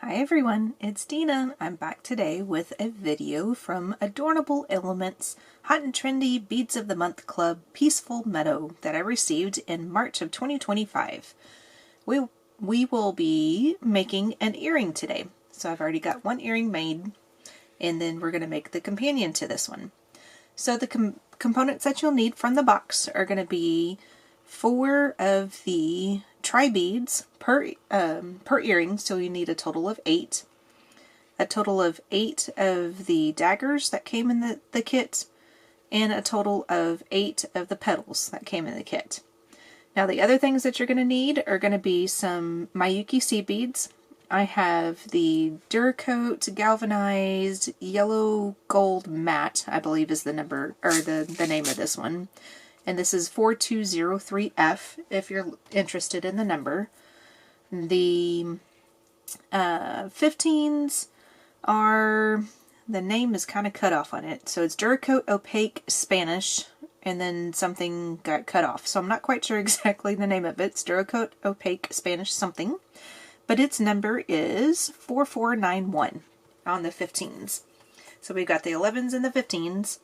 Hi everyone, it's Dina. I'm back today with a video from Adornable Elements Hot and Trendy Beads of the Month Club Peaceful Meadow that I received in March of 2025. We will be making an earring today. So I've already got one earring made, and then we're going to make the companion to this one. So the components that you'll need from the box are going to be 4 of the tri-beads per earring, so you need a total of 8. A total of 8 of the daggers that came in the kit, and a total of 8 of the petals that came in the kit. Now the other things that you're going to need are going to be some Miyuki seed beads. I have the Duracoat galvanized yellow gold matte, I believe is the number, or the name of this one. And this is 4203F if you're interested in the number. The 15s are, the name is kind of cut off on it. So it's Duracoat Opaque Spanish, and then something got cut off. So I'm not quite sure exactly the name of it. It's Duracoat Opaque Spanish something. But its number is 4491 on the 15s. So we've got the 11s and the 15s.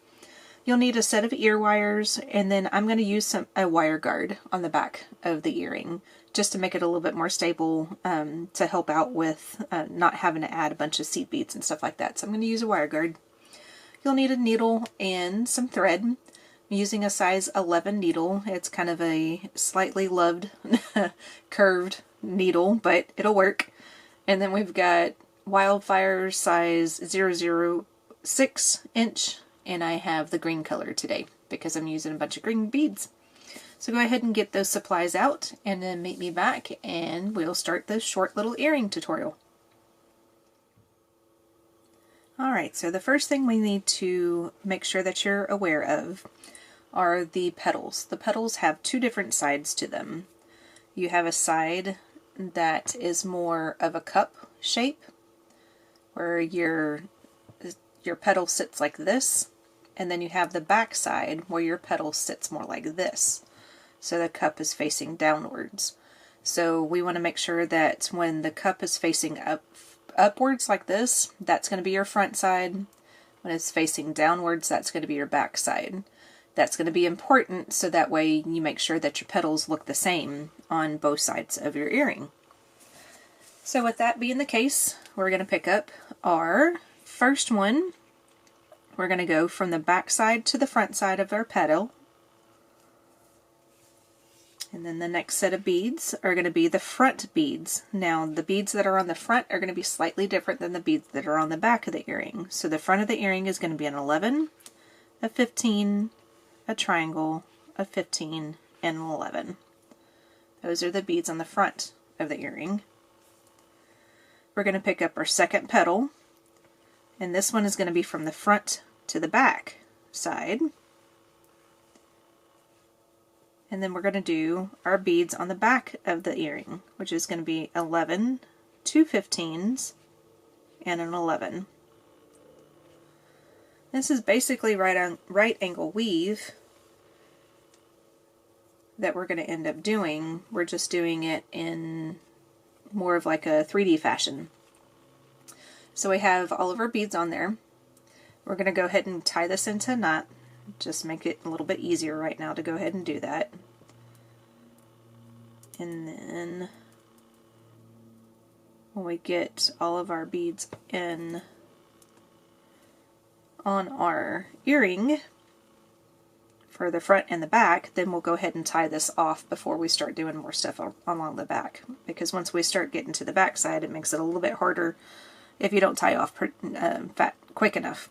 You'll need a set of ear wires, and then I'm going to use a wire guard on the back of the earring just to make it a little bit more stable, to help out with not having to add a bunch of seed beads and stuff like that. So I'm going to use a wire guard. You'll need a needle and some thread. I'm using a size 11 needle. It's kind of a slightly loved curved needle, but it'll work. And then we've got Wildfire size 006 inch. And I have the green color today because I'm using a bunch of green beads. So go ahead and get those supplies out and then meet me back and we'll start this short little earring tutorial. Alright, so the first thing we need to make sure that you're aware of are the petals. The petals have 2 different sides to them. You have a side that is more of a cup shape where your petal sits like this. And then you have the back side where your petal sits more like this. So the cup is facing downwards. So we want to make sure that when the cup is facing upwards like this, that's going to be your front side. When it's facing downwards, that's going to be your back side. That's going to be important so that way you make sure that your petals look the same on both sides of your earring. So with that being the case, we're going to pick up our first one. We're going to go from the back side to the front side of our petal. And then the next set of beads are going to be the front beads. Now the beads that are on the front are going to be slightly different than the beads that are on the back of the earring. So the front of the earring is going to be an 11, a 15, a triangle, a 15, and an 11. Those are the beads on the front of the earring. We're going to pick up our second petal. And this one is going to be from the front to the back side. And then we're going to do our beads on the back of the earring, which is going to be 11, 2 15s, and an 11. This is basically right angle weave that we're going to end up doing. We're just doing it in more of like a 3D fashion. So we have all of our beads on there. We're going to go ahead and tie this into a knot. Just make it a little bit easier right now to go ahead and do that. And then when we get all of our beads in on our earring for the front and the back, then we'll go ahead and tie this off before we start doing more stuff along the back. Because once we start getting to the back side, it makes it a little bit harder if you don't tie off quick enough.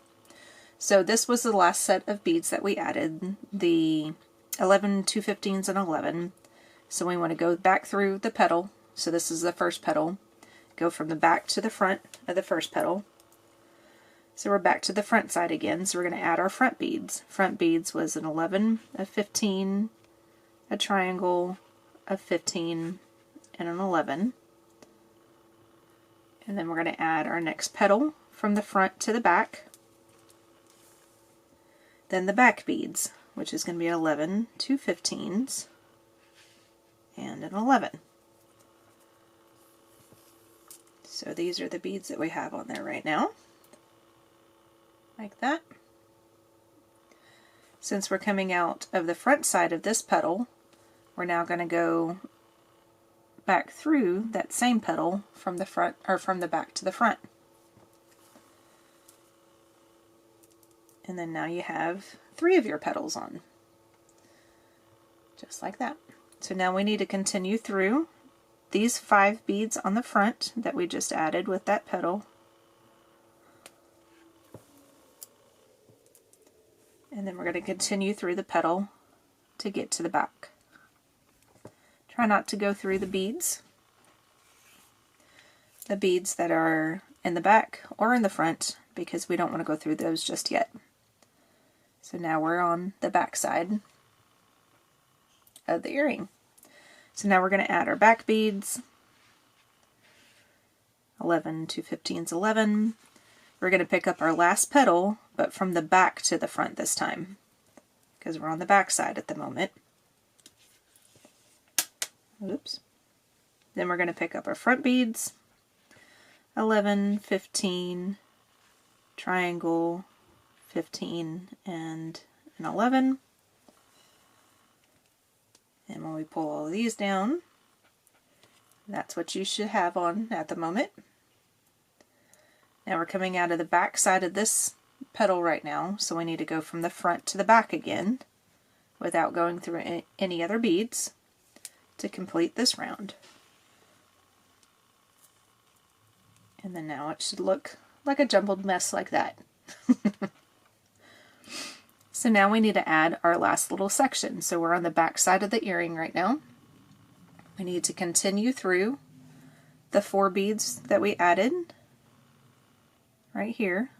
So this was the last set of beads that we added, the 11, 2 15s, and 11. So we want to go back through the petal. So this is the first petal. Go from the back to the front of the first petal. So we're back to the front side again. So we're going to add our front beads. Front beads was an 11, a 15, a triangle, a 15, and an 11. And then we're going to add our next petal from the front to the back. Then the back beads, which is going to be 11, 2 15s, and an 11. So these are the beads that we have on there right now, like that. Since we're coming out of the front side of this petal, we're now going to go back through that same petal from the front, or from the back to the front. And then now you have 3 of your petals on, just like that. So now we need to continue through these 5 beads on the front that we just added with that petal. And then we're going to continue through the petal to get to the back. Try not to go through the beads that are in the back or in the front, because we don't want to go through those just yet. So now we're on the back side of the earring. So now we're going to add our back beads. 11 to 15's 11. We're going to pick up our last petal, but from the back to the front this time, because we're on the back side at the moment. Oops. Then we're going to pick up our front beads. 11, 15, triangle, 15, and an 11. And when we pull all of these down, that's what you should have on at the moment. Now we're coming out of the back side of this petal right now, so we need to go from the front to the back again without going through any other beads to complete this round. And then now it should look like a jumbled mess like that. So now we need to add our last little section. So we're on the back side of the earring right now. We need to continue through the 4 beads that we added right here.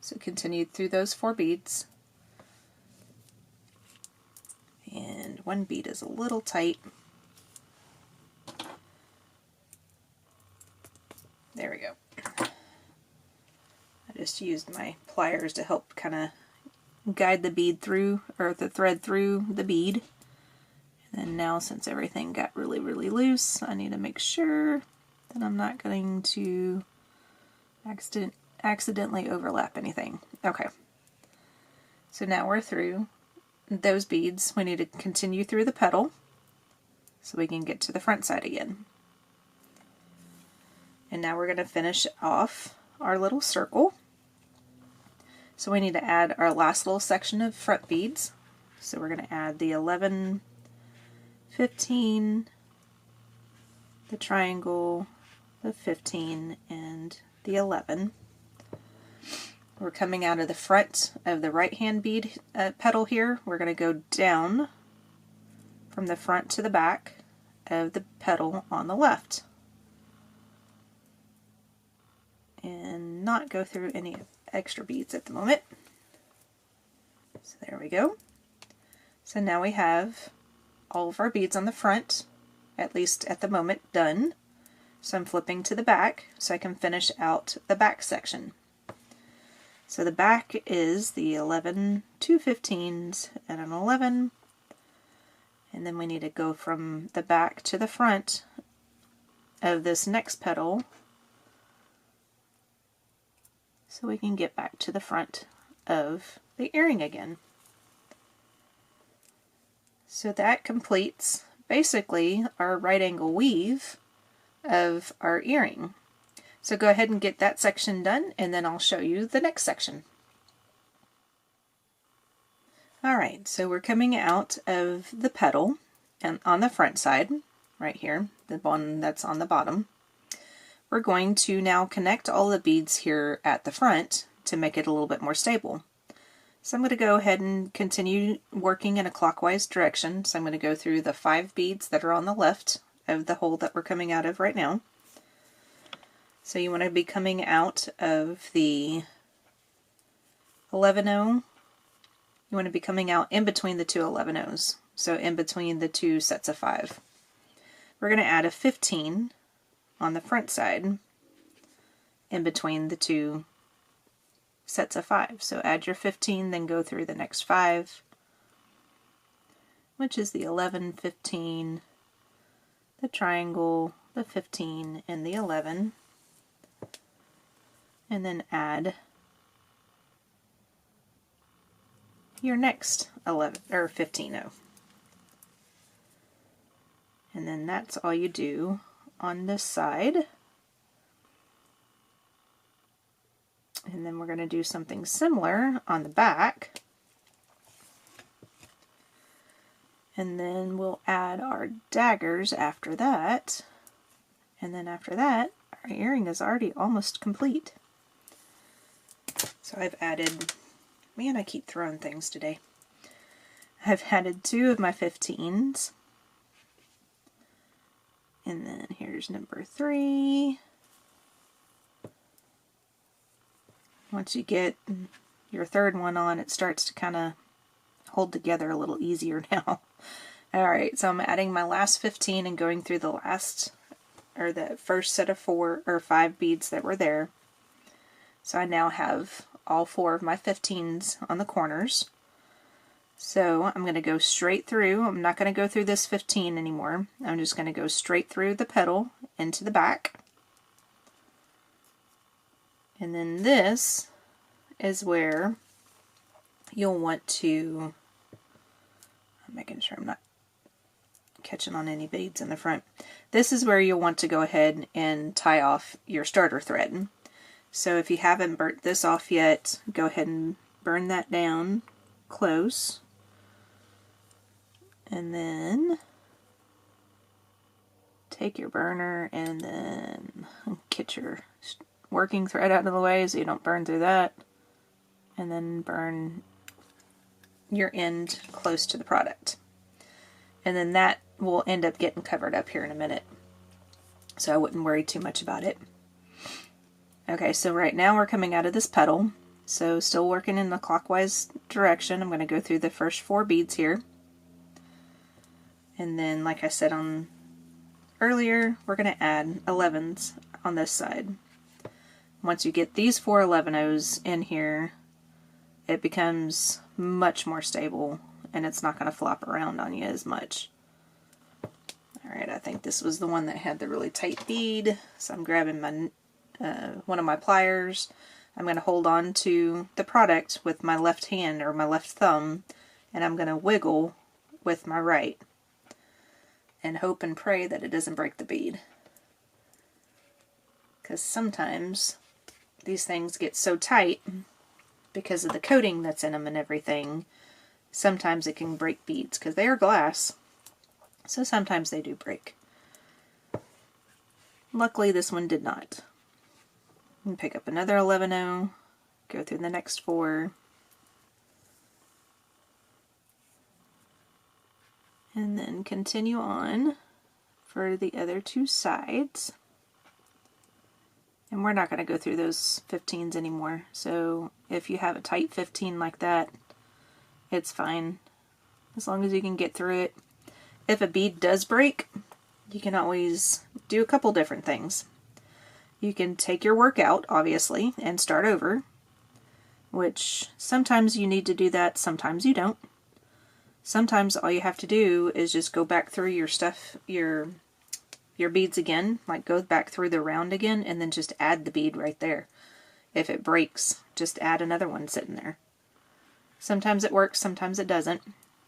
So continue through those 4 beads. And one bead is a little tight. There we go. I just used my pliers to help kind of guide the bead through, or the thread through the bead. And then now, since everything got really loose, I need to make sure that I'm not going to accidentally overlap anything. Okay. So now we're through those beads. We need to continue through the petal so we can get to the front side again. And now we're going to finish off our little circle. So we need to add our last little section of front beads. So we're going to add the 11, 15, the triangle, the 15, and the 11. We're coming out of the front of the right hand bead petal here. We're going to go down from the front to the back of the petal on the left. And not go through any extra beads at the moment. So there we go. So now we have all of our beads on the front, at least at the moment, done. So I'm flipping to the back so I can finish out the back section. So the back is the 11, 2 15s, and an 11. And then we need to go from the back to the front of this next petal so we can get back to the front of the earring again. So that completes basically our right angle weave of our earring. So go ahead and get that section done, and then I'll show you the next section. Alright, so we're coming out of the petal and on the front side, right here, the one that's on the bottom. We're going to now connect all the beads here at the front to make it a little bit more stable. So I'm going to go ahead and continue working in a clockwise direction. So I'm going to go through the 5 beads that are on the left of the hole that we're coming out of right now. So you want to be coming out of the 11-0. You want to be coming out in between the 2 11-0s. So in between the 2 sets of 5. We're going to add a 15 on the front side in between the 2 sets of 5. So add your 15, then go through the next 5, which is the 11, 15, the triangle, the 15, and the 11. and then add your next 11 or 15 oh. And then that's all you do on this side. And then we're going to do something similar on the back. And then we'll add our daggers after that. And then after that, our earring is already almost complete. So I've added, man, I keep throwing things today. I've added 2 of my 15s. And then here's number 3. Once you get your third one on, it starts to kind of hold together a little easier now. Alright, so I'm adding my last 15 and going through the last, or the first set of 4 or 5 beads that were there. So I now have all 4 of my 15s on the corners. So I'm going to go straight through. I'm not going to go through this 15 anymore. I'm just going to go straight through the petal into the back. And then this is where you'll want to, I'm making sure I'm not catching on any beads in the front. This is where you'll want to go ahead and tie off your starter thread. So if you haven't burnt this off yet, go ahead and burn that down close. And then take your burner and then get your working thread out of the way so you don't burn through that. And then burn your end close to the product. And then that will end up getting covered up here in a minute. So I wouldn't worry too much about it. Okay, so right now we're coming out of this petal. So still working in the clockwise direction. I'm going to go through the first 4 beads here. And then, like I said on earlier, we're going to add 11s on this side. Once you get these 4 11-ohs in here, it becomes much more stable and it's not going to flop around on you as much. Alright, I think this was the one that had the really tight bead, so I'm grabbing my one of my pliers. I'm going to hold on to the product with my left hand or my left thumb, and I'm going to wiggle with my right and hope and pray that it doesn't break the bead. Because sometimes these things get so tight because of the coating that's in them and everything, sometimes it can break beads because they are glass. So sometimes they do break. Luckily this one did not. And pick up another 11-oh, go through the next 4, and then continue on for the other 2 sides. And we're not going to go through those 15s anymore, so if you have a tight 15 like that, it's fine, as long as you can get through it. If a bead does break, you can always do a couple different things. You can take your work out, obviously, and start over, which sometimes you need to do that, sometimes you don't. Sometimes all you have to do is just go back through your stuff, your beads again, like go back through the round again, and then just add the bead right there. If it breaks, just add another one sitting there. Sometimes it works, sometimes it doesn't.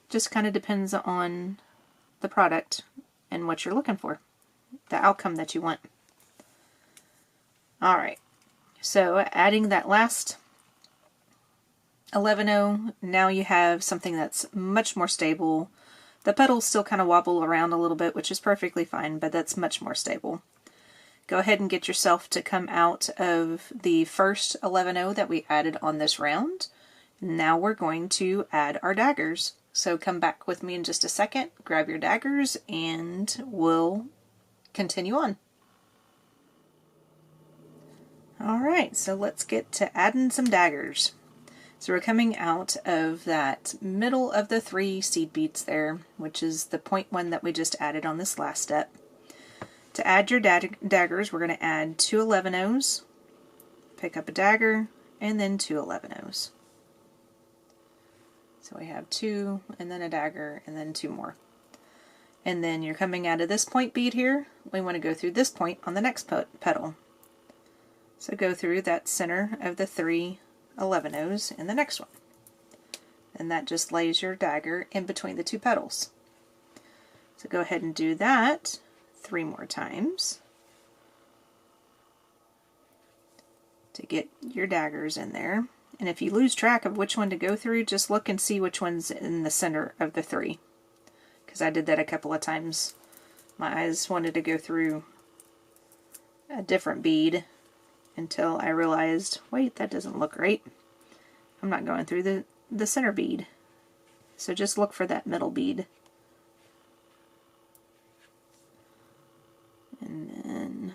Just kind of depends on the product and what you're looking for, the outcome that you want. Alright, so adding that last 11-oh, now you have something that's much more stable. The petals still kind of wobble around a little bit, which is perfectly fine, but that's much more stable. Go ahead and get yourself to come out of the first 11-oh that we added on this round. Now we're going to add our daggers. So come back with me in just a second, grab your daggers, and we'll continue on. Alright, so let's get to adding some daggers. So we're coming out of that middle of the 3 seed beads there, which is the point 1 that we just added on this last step. To add your daggers, we're going to add 2 11-ohs, pick up a dagger, and then 2 11-ohs. So we have 2, and then a dagger, and then 2 more. And then you're coming out of this point bead here, we want to go through this point on the next petal. So go through that center of the 3 11-ohs in the next one. And that just lays your dagger in between the 2 petals. So go ahead and do that 3 more times to get your daggers in there. And if you lose track of which one to go through, just look and see which one's in the center of the 3. Because I did that a couple of times. My eyes wanted to go through a different bead until I realized, wait, that doesn't look right. I'm not going through the center bead. So just look for that middle bead. And then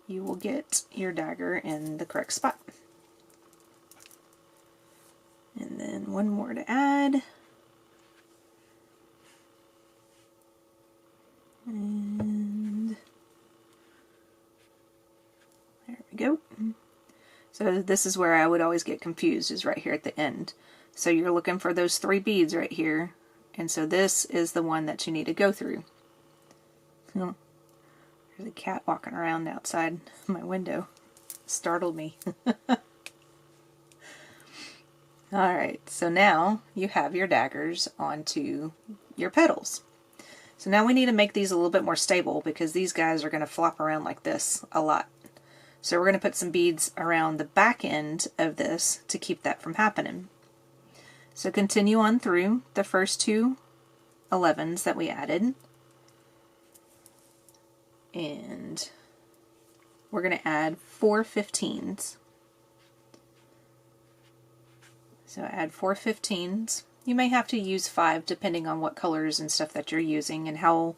you will get your dagger in the correct spot. And then one more to add. And there we go. So this is where I would always get confused, is right here at the end. So you're looking for those 3 beads right here, and so this is the one that you need to go through. Oh, there's a cat walking around outside my window. Startled me. Alright, so now you have your daggers onto your petals. So now we need to make these a little bit more stable because these guys are going to flop around like this a lot. So we're going to put some beads around the back end of this to keep that from happening. So continue on through the first 2 11s that we added. And we're going to add 4 15s. So add 4 15s. You may have to use 5 depending on what colors and stuff that you're using and how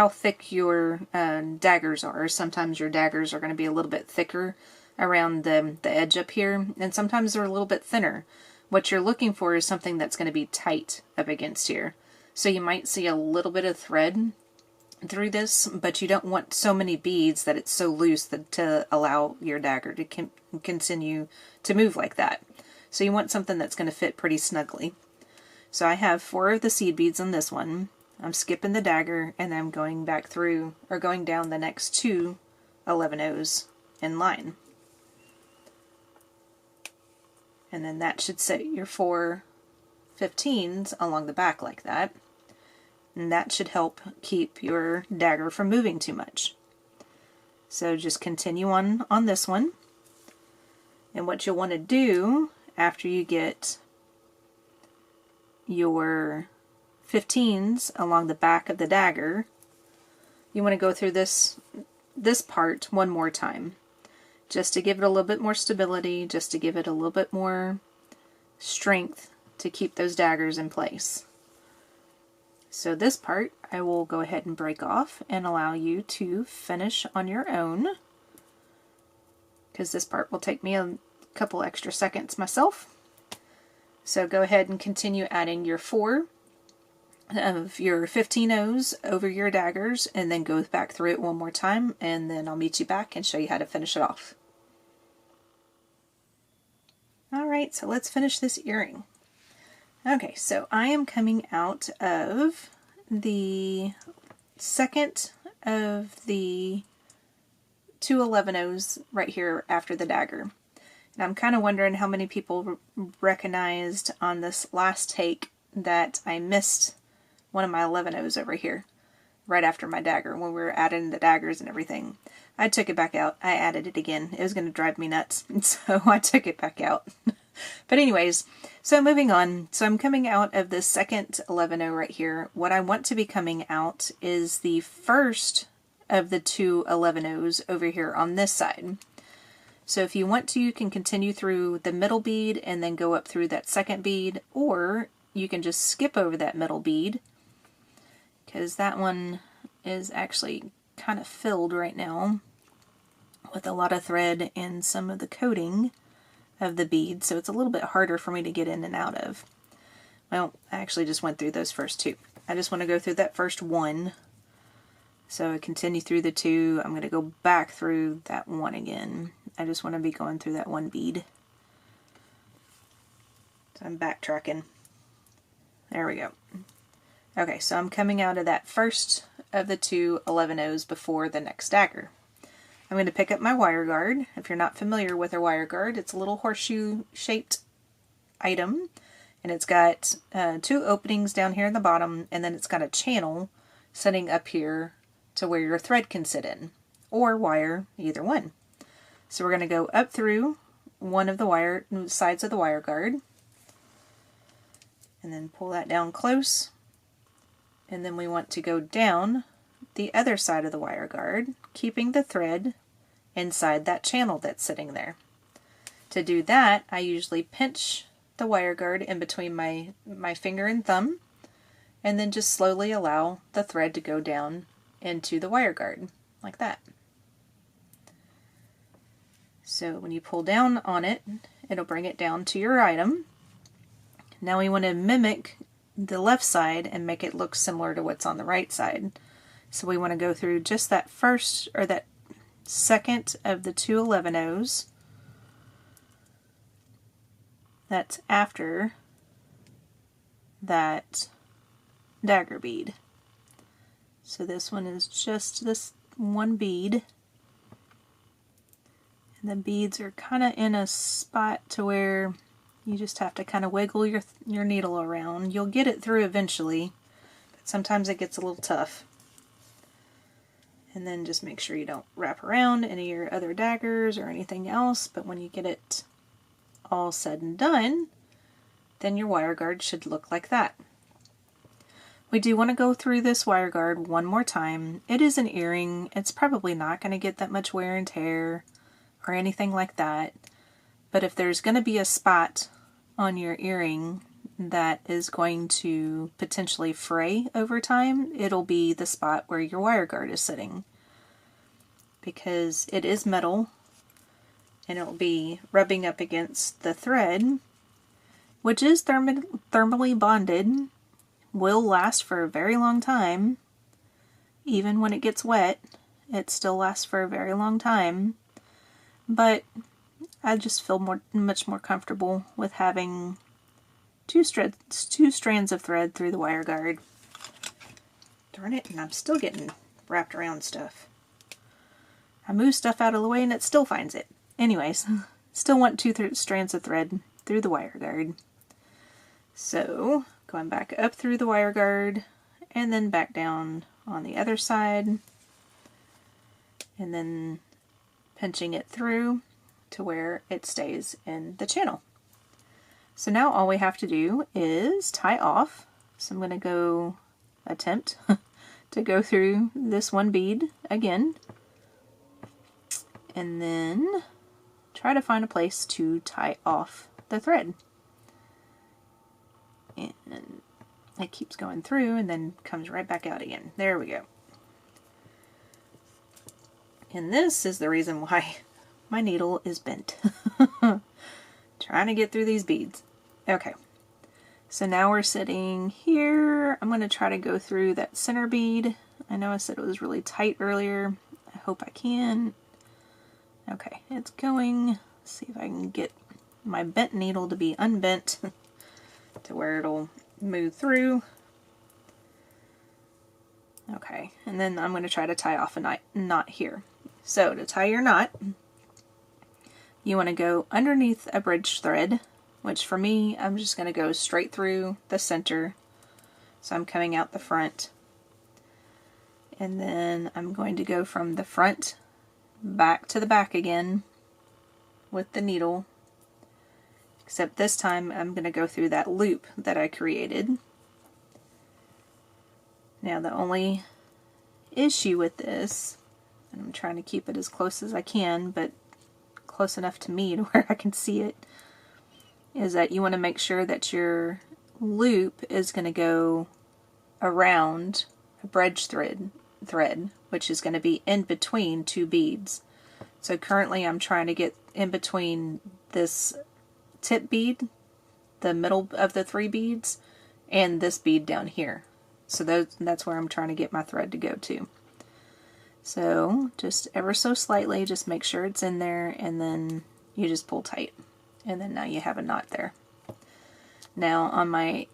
thick your daggers are. Sometimes your daggers are going to be a little bit thicker around the edge up here, and sometimes they're a little bit thinner. What you're looking for is something that's going to be tight up against here. So you might see a little bit of thread through this, but you don't want so many beads that it's so loose to allow your dagger to continue to move like that. So you want something that's going to fit pretty snugly. So I have 4 of the seed beads on this one. I'm skipping the dagger and I'm going back through, or going down the next 2 11-ohs in line. And then that should set your 4 15s along the back like that. And that should help keep your dagger from moving too much. So just continue on this one. And what you'll want to do after you get your 15s along the back of the dagger, you want to go through this part one more time, just to give it a little bit more stability, just to give it a little bit more strength to keep those daggers in place. So this part I will go ahead and break off and allow you to finish on your own, because this part will take me a couple extra seconds myself. So go ahead and continue adding your 4 of your 15-ohs over your daggers, and then go back through it one more time, and then I'll meet you back and show you how to finish it off. Alright, so let's finish this earring. Okay, so I am coming out of the second of the 2 11-ohs right here after the dagger. And I'm kind of wondering how many people recognized on this last take that I missed one of my 11-ohs over here right after my dagger when we were adding the daggers and everything. I took it back out. I added it again. It was going to drive me nuts, so I took it back out. But anyways, so moving on. So I'm coming out of the second 11-oh right here. What I want to be coming out is the first of the 2 11-ohs over here on this side. So if you want to, you can continue through the middle bead and then go up through that second bead, or you can just skip over that middle bead, because that one is actually kind of filled right now with a lot of thread and some of the coating of the bead, so it's a little bit harder for me to get in and out of. Well, I actually just went through those first 2. I just want to go through that first 1. So I continue through the 2. I'm going to go back through that 1 again. I just want to be going through that 1 bead. So I'm backtracking. There we go. Okay, so I'm coming out of that first of the 2 11-ohs before the next dagger. I'm going to pick up my wire guard. If you're not familiar with a wire guard, it's a little horseshoe shaped item, and it's got 2 openings down here in the bottom, and then it's got a channel sitting up here to where your thread can sit in, or wire, either one. So we're going to go up through one of the sides of the wire guard, and then pull that down close, and then we want to go down the other side of the wire guard, keeping the thread inside that channel that's sitting there. To do that, I usually pinch the wire guard in between my finger and thumb, and then just slowly allow the thread to go down into the wire guard, like that. So when you pull down on it, it'll bring it down to your item. Now we want to mimic the left side and make it look similar to what's on the right side. So we want to go through just that first, or that second of the 2 11-ohs. That's after that dagger bead. So this one is just this one bead. And the beads are kind of in a spot to where you just have to kind of wiggle your needle around. You'll get it through eventually, but sometimes it gets a little tough. And then just make sure you don't wrap around any of your other daggers or anything else, but when you get it all said and done, then your wire guard should look like that. We do want to go through this wire guard one more time. It is an earring. It's probably not going to get that much wear and tear or anything like that. But if there's going to be a spot on your earring that is going to potentially fray over time, it'll be the spot where your wire guard is sitting. Because it is metal, and it'll be rubbing up against the thread, which is thermally bonded, will last for a very long time. Even when it gets wet, it still lasts for a very long time. But I just feel much more comfortable with having two strands of thread through the wire guard. Darn it, and I'm still getting wrapped around stuff. I move stuff out of the way and it still finds it. Anyways, still want 2 strands of thread through the wire guard. So, going back up through the wire guard, and then back down on the other side, and then pinching it through to where it stays in the channel. So now all we have to do is tie off. So I'm going to go attempt to go through this one bead again, and then try to find a place to tie off the thread. And it keeps going through and then comes right back out again. There we go. And this is the reason why my needle is bent. Trying to get through these beads. Okay, so now we're sitting here. I'm going to try to go through that center bead. I know I said it was really tight earlier. I hope I can. Okay, it's going. Let's see if I can get my bent needle to be unbent to where it'll move through. Okay, and then I'm going to try to tie off a knot here. So to tie your knot, you want to go underneath a bridge thread, which for me, I'm just going to go straight through the center. So I'm coming out the front. And then I'm going to go from the front back to the back again with the needle. Except this time I'm going to go through that loop that I created. Now the only issue with this, and I'm trying to keep it as close as I can, but close enough to me to where I can see it, is that you want to make sure that your loop is going to go around a bridge thread, which is going to be in between 2 beads. So currently I'm trying to get in between this tip bead, the middle of the 3 beads, and this bead down here. So that's where I'm trying to get my thread to go to. So just ever so slightly, just make sure it's in there, and then you just pull tight. And then now you have a knot there. Now on my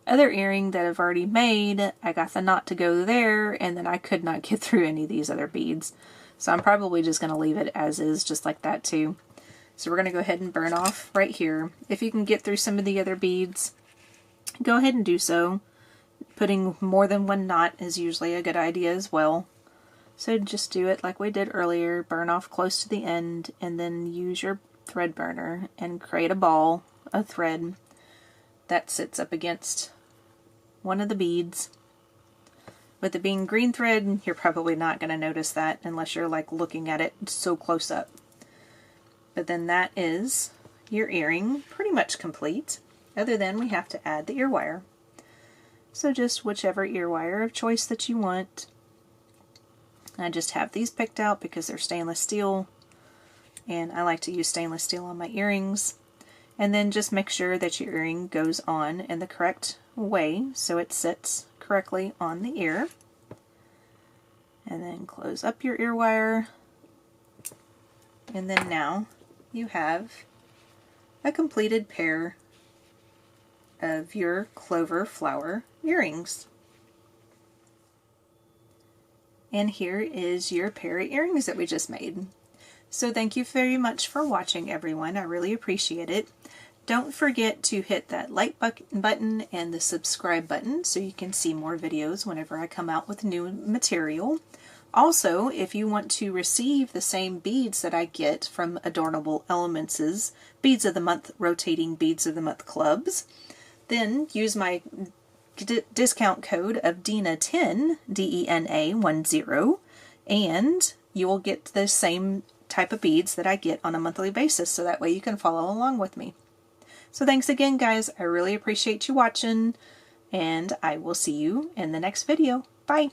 other earring that I've already made, I got the knot to go there, and then I could not get through any of these other beads. So I'm probably just going to leave it as is, just like that too. So we're going to go ahead and burn off right here. If you can get through some of the other beads, go ahead and do so. Putting more than one knot is usually a good idea as well. So just do it like we did earlier, burn off close to the end, and then use your thread burner and create a ball of thread that sits up against one of the beads. With it being green thread, you're probably not going to notice that unless you're like looking at it so close up. But then that is your earring pretty much complete, other than we have to add the ear wire. So just whichever ear wire of choice that you want. I just have these picked out because they're stainless steel, and I like to use stainless steel on my earrings. And then just make sure that your earring goes on in the correct way so it sits correctly on the ear. And then close up your ear wire. And then now you have a completed pair of your clover flower earrings. And here is your pair of earrings that we just made. So thank you very much for watching, everyone. I really appreciate it. Don't forget to hit that like button and the subscribe button so you can see more videos whenever I come out with new material. Also, if you want to receive the same beads that I get from Adornable Elements' Beads of the Month rotating Beads of the Month clubs, then use my discount code of DENA10, DENA10, and you will get the same type of beads that I get on a monthly basis, so that way you can follow along with me. So thanks again, guys. I really appreciate you watching, and I will see you in the next video. Bye!